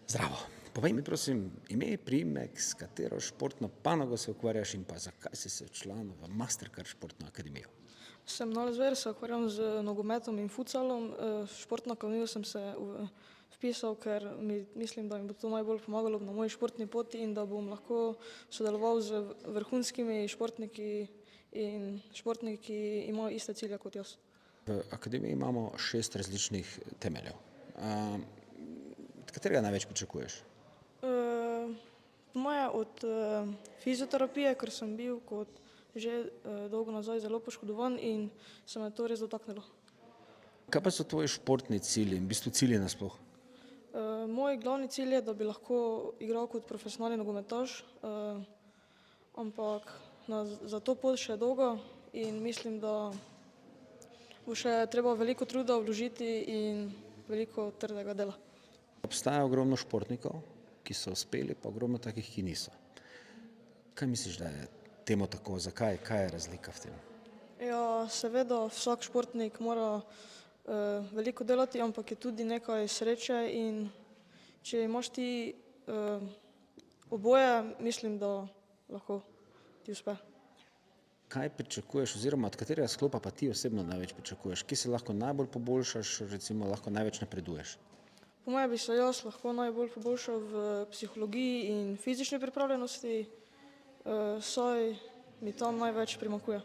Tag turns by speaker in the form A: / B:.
A: Zdravo. Povej mi, prosim, ime, priimek, s katero športno panogo se ukvarjaš in pa zakaj si se včlanil v Mastercard športno akademijo?
B: Sem Nole Zver, se ukvarjam z nogometom in futsalom. Športno akademijo sem se vpisal, ker mislim, da mi bo to najbolj pomagalo na moji športni poti in da bom lahko sodeloval z vrhunskimi športniki in športniki, ki imajo iste cilje kot jaz.
A: V akademiji imamo 6 različnih temeljev. Od katerega največ pričakuješ?
B: Po moje od fizioterapije, ker sem bil kot že dolgo nazaj zelo poškodovan in se me to res dotaknilo.
A: Kaj pa so tvoji športni cilji in v bistvu cilji nasploh?
B: Moj glavni cilj je, da bi lahko igral kot profesionalni nogometaš, ampak za to pot še dolgo in mislim, da bo še treba veliko truda vložiti in veliko trdega dela.
A: Obstaja ogromno športnikov, ki so uspeli, pa ogromno takih, ki niso. Kaj misliš, da je temu tako? Zakaj? Kaj je razlika v tem?
B: Ja, seveda vsak športnik mora veliko delati, ampak je tudi nekaj sreče in če imaš ti oboje, mislim, da lahko ti uspe.
A: Kaj pričakuješ oziroma od katerega sklopa pa ti osebno največ pričakuješ? Kje se lahko najbolj poboljšaš, recimo lahko največ napreduješ?
B: Po moje bi se jaz lahko najbolj poboljšal v psihologiji in fizični pripravljenosti, saj mi tam največ primanjkuje.